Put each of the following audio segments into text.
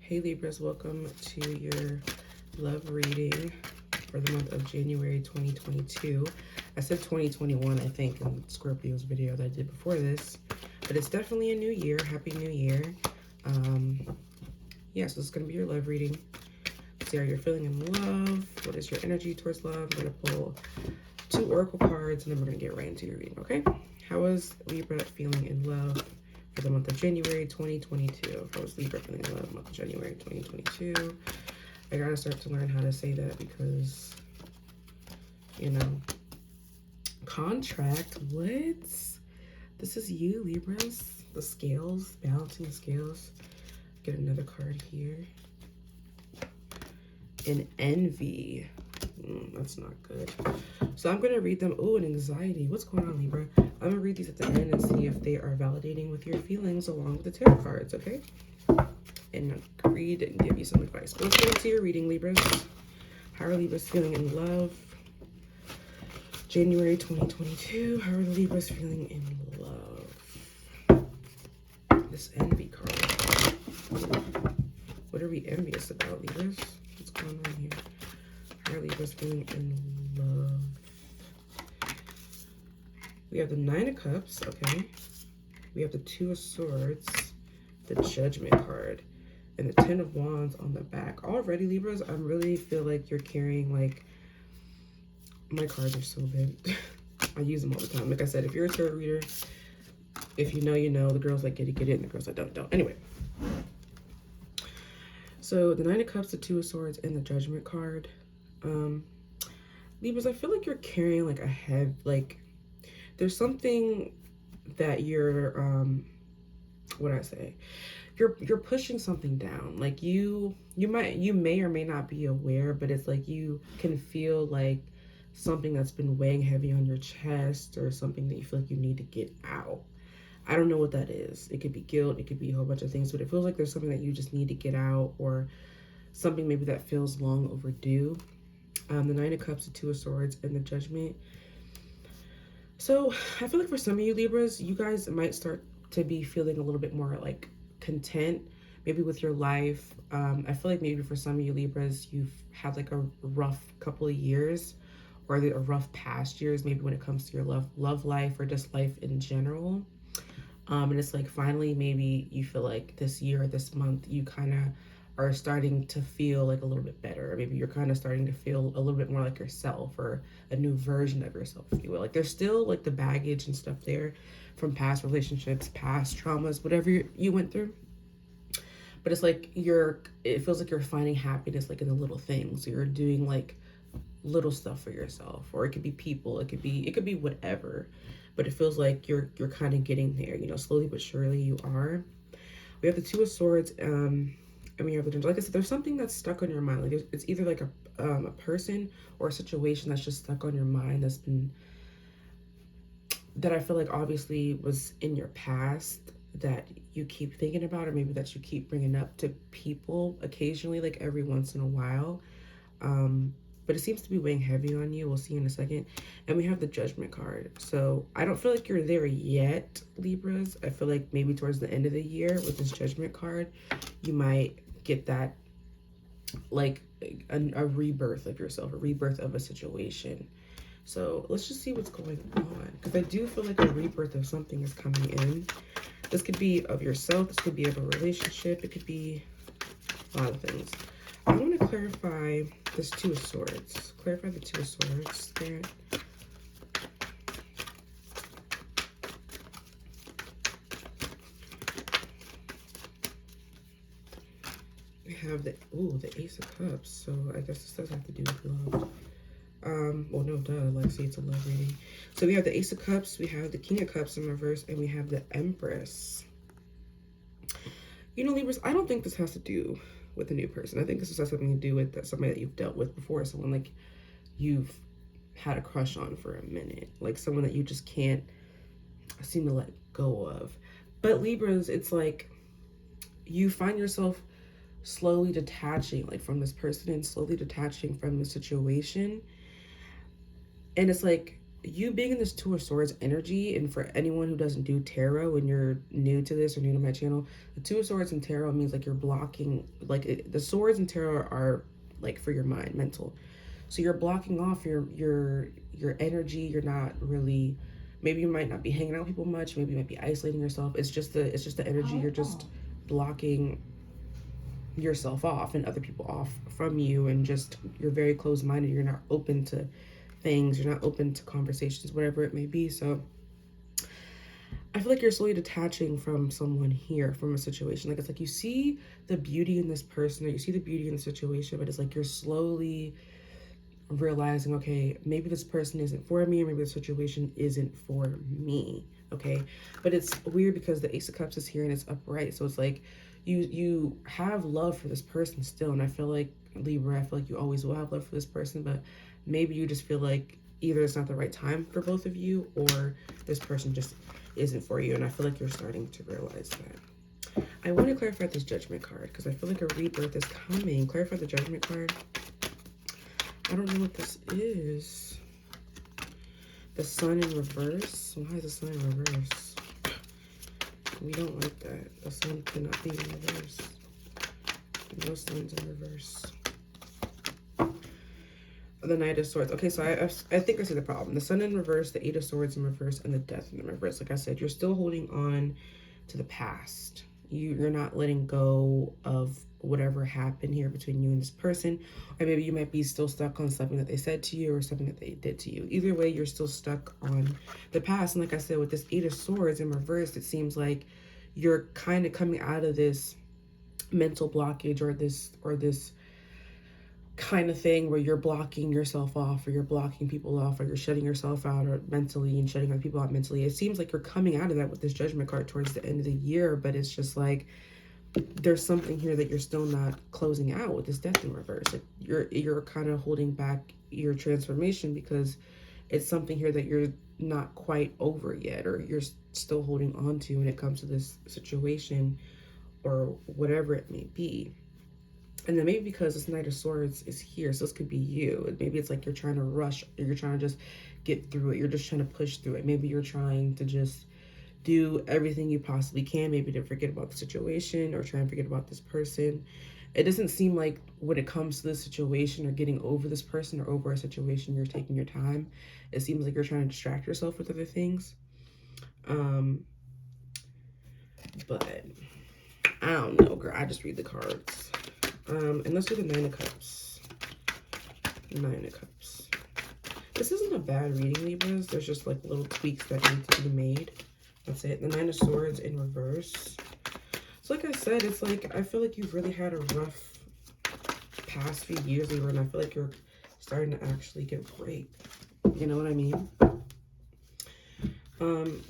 Hey Libras, welcome to your love reading for the month of January 2022. I said 2021, I think, in Scorpio's video that I did before this, but it's definitely a new year. Happy New Year. Yeah, so this is going to be your love reading. See how you're feeling in love. What is your energy towards love? I'm going to pull 2 oracle cards, and then we're going to get right into your reading, okay? How is Libra feeling in love for the month of January 2022? How is Libra feeling in love month of January 2022? I gotta start to learn how to say that because, you know, contract, what? This is you, Libras. The scales, balancing the scales. Get another card here. And envy. That's not good. So I'm going to read them. Oh, and anxiety. What's going on, Libra? I'm going to read these at the end and see if they are validating with your feelings along with the tarot cards, okay? And read and give you some advice. But let's get into your reading, Libras. How are Libras feeling in love? January 2022. How are the Libras feeling in love? This envy card. What are we envious about, Libras? What's going on here? How are Libras feeling in love? We have the 9 of Cups, okay? We have the 2 of Swords, the Judgment card, and the 10 of Wands on the back. Already, Libras, I really feel like you're carrying, like, my cards are so big. I use them all the time. Like I said, if you're a tarot reader, if you know, you know. The girls that get it, and the girls that don't. Anyway. So, the 9 of Cups, the 2 of Swords, and the Judgment card. Libras, I feel like you're carrying, like, a head, like, there's something that you're, what do I say? You're pushing something down. Like, you may or may not be aware, but it's like you can feel like something that's been weighing heavy on your chest or something that you feel like you need to get out. I don't know what that is. It could be guilt, it could be a whole bunch of things, but it feels like there's something that you just need to get out, or something maybe that feels long overdue. The 9 of Cups, the 2 of Swords, and the Judgment. So I feel like for some of you Libras, you guys might start to be feeling a little bit more like content, maybe with your life. I feel like maybe for some of you Libras, you've had like a rough couple of years, or a rough past years, maybe when it comes to your love life or just life in general. And it's like finally maybe you feel like this year or this month you kind of are starting to feel like a little bit better. Maybe you're kind of starting to feel a little bit more like yourself, or a new version of yourself, if you will. Like there's still like the baggage and stuff there from past relationships, past traumas, whatever you went through. But it's like it feels like you're finding happiness like in the little things. You're doing like little stuff for yourself, or it could be people, it could be whatever. But it feels like you're kind of getting there, you know, slowly but surely you are. We have the 2 of Swords, and we have the, like I said, there's something that's stuck on your mind. Like it's either like a person or a situation that's just stuck on your mind that I feel like obviously was in your past that you keep thinking about, or maybe that you keep bringing up to people occasionally, like every once in a while. But it seems to be weighing heavy on you. We'll see in a second. And we have the Judgment card. So I don't feel like you're there yet, Libras. I feel like maybe towards the end of the year with this Judgment card, you might get that, like a rebirth of yourself, a rebirth of a situation. So let's just see what's going on, because I do feel like a rebirth of something is coming in. This could be of yourself. This could be of a relationship. It could be a lot of things. I want to clarify this 2 of Swords. Clarify the 2 of Swords there. We have the Ace of Cups. So I guess this does have to do with love. Well, no, duh. Lexy, it's a love reading. So we have the Ace of Cups. We have the King of Cups in reverse, and we have the Empress. You know, Libras, I don't think this has to do with a new person. I think this has something to do with somebody that you've dealt with before, someone like you've had a crush on for a minute, like someone that you just can't seem to let go of. But Libras, it's like you find yourself slowly detaching, like from this person, and slowly detaching from the situation. And it's like you being in this Two of Swords energy, and for anyone who doesn't do tarot and you're new to this or new to my channel, the Two of Swords and tarot means like you're blocking, like the swords and tarot are like for your mind, mental. So you're blocking off your energy. You're not really, maybe you might not be hanging out with people much. Maybe you might be isolating yourself. It's just the energy. You're just blocking yourself off and other people off from you, and just you're very closed-minded. You're not open to things. You're not open to conversations, whatever it may be. So I feel like you're slowly detaching from someone here, from a situation. Like, it's like you see the beauty in this person, or you see the beauty in the situation, but it's like you're slowly realizing, okay, maybe this person isn't for me, or maybe the situation isn't for me, okay? But it's weird because the Ace of Cups is here and it's upright, so it's like you have love for this person still, and I feel like, Libra, I feel like you always will have love for this person, but maybe you just feel like either it's not the right time for both of you, or this person just isn't for you, and I feel like you're starting to realize that. I want to clarify this Judgment card because I feel like a rebirth is coming. Clarify the Judgment card. I don't know what this is. The Sun in reverse. Why is the Sun in reverse? We don't like that. The Sun cannot be in reverse. No Suns in reverse. The Knight of Swords. Okay, so I think I see the problem. The Sun in reverse, the Eight of Swords in reverse, and the Death in the reverse. Like I said, you're still holding on to the past. You're not letting go of whatever happened here between you and this person, or maybe you might be still stuck on something that they said to you or something that they did to you. Either way, you're still stuck on the past. And like I said, with this Eight of Swords in reverse, it seems like you're kind of coming out of this mental blockage, or this kind of thing where you're blocking yourself off, or you're blocking people off, or you're shutting yourself out, or mentally, and shutting other people out mentally. It seems like you're coming out of that with this Judgment card towards the end of the year, but it's just like there's something here that you're still not closing out with this Death in reverse. Like you're kind of holding back your transformation because it's something here that you're not quite over yet, or you're still holding on to when it comes to this situation or whatever it may be. And then maybe because this Knight of Swords is here, so this could be you. Maybe it's like you're trying to rush, or you're trying to just get through it. You're just trying to push through it. Maybe you're trying to just do everything you possibly can, maybe to forget about the situation or try and forget about this person. It doesn't seem like when it comes to this situation or getting over this person or over a situation, you're taking your time. It seems like you're trying to distract yourself with other things. But I don't know, girl. I just read the cards. And let's do the Nine of Cups. Nine of Cups. This isn't a bad reading, Libras. There's just like little tweaks that need to be made. That's it. The Nine of Swords in reverse. So like I said, it's like I feel like you've really had a rough past few years, Libra, and I feel like you're starting to actually get a break. You know what I mean?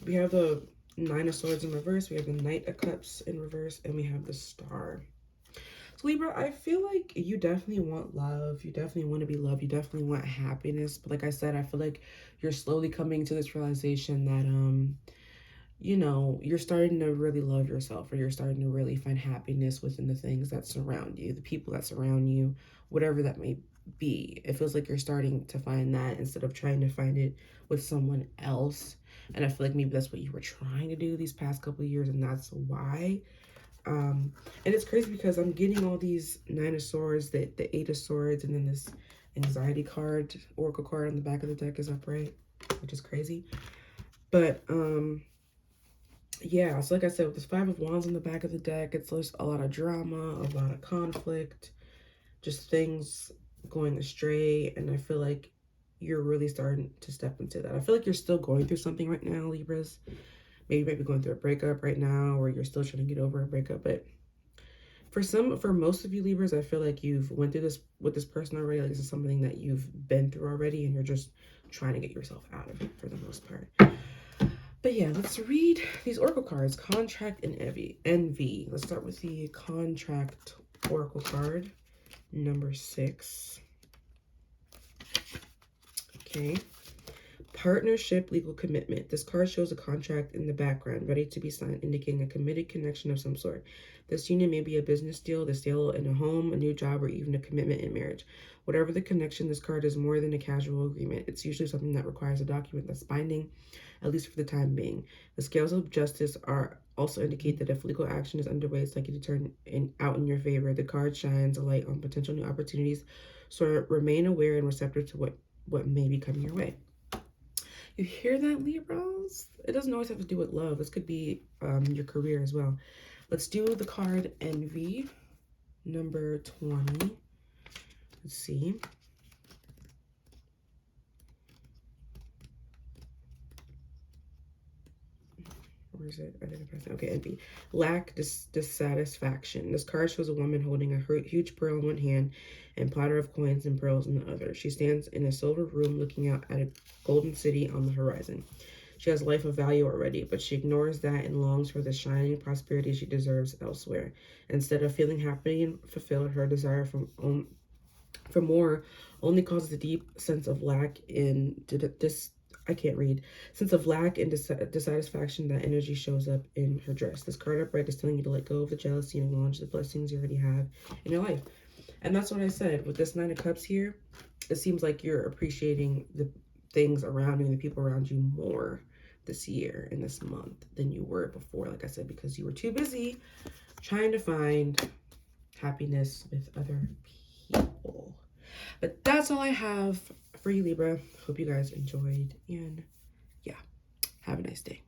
We have the Nine of Swords in reverse. We have the Knight of Cups in reverse, and we have the Star. So Libra, I feel like you definitely want love. You definitely want to be loved. You definitely want happiness. But like I said, I feel like you're slowly coming to this realization that, you know, you're starting to really love yourself, or you're starting to really find happiness within the things that surround you, the people that surround you, whatever that may be. It feels like you're starting to find that instead of trying to find it with someone else. And I feel like maybe that's what you were trying to do these past couple of years, and that's why. And it's crazy because I'm getting all these Nine of Swords, the Eight of Swords, and then this Anxiety card, Oracle card on the back of the deck is upright, which is crazy. But, yeah, so like I said, with this Five of Wands on the back of the deck, it's just a lot of drama, a lot of conflict, just things going astray, and I feel like you're really starting to step into that. I feel like you're still going through something right now, Libras. Maybe you might be going through a breakup right now, or you're still trying to get over a breakup. But for most of you Libras, I feel like you've went through this with this person already. Like this is something that you've been through already, and you're just trying to get yourself out of it for the most part. But yeah, let's read these Oracle cards, Contract and Envy. Let's start with the Contract Oracle card, number 6. Okay. Partnership, legal commitment. This card shows a contract in the background, ready to be signed, indicating a committed connection of some sort. This union may be a business deal, the sale in a home, a new job, or even a commitment in marriage. Whatever the connection, this card is more than a casual agreement. It's usually something that requires a document that's binding, at least for the time being. The scales of justice are also indicate that if legal action is underway, it's likely to turn out in your favor. The card shines a light on potential new opportunities, so remain aware and receptive to what may be coming your way. You hear that, Libras? It doesn't always have to do with love. This could be your career as well. Let's do the card Envy, number 20. Let's see. Where is it? I didn't press it. Okay, Envy. Lack, dissatisfaction. This card shows a woman holding a huge pearl in one hand and platter of coins and pearls in the other. She stands in a silver room looking out at a golden city on the horizon. She has life of value already, but she ignores that and longs for the shining prosperity she deserves elsewhere. Instead of feeling happy and fulfilled, her desire for more only causes a deep sense of lack in I can't read. Sense of lack and dissatisfaction. That energy shows up in her dress. This card upright is telling you to let go of the jealousy and acknowledge the blessings you already have in your life. And that's what I said. With this Nine of Cups here, it seems like you're appreciating the things around you and the people around you more this year and this month than you were before. Like I said, because you were too busy trying to find happiness with other people. But that's all I have for you, Libra. Hope you guys enjoyed. And yeah, have a nice day.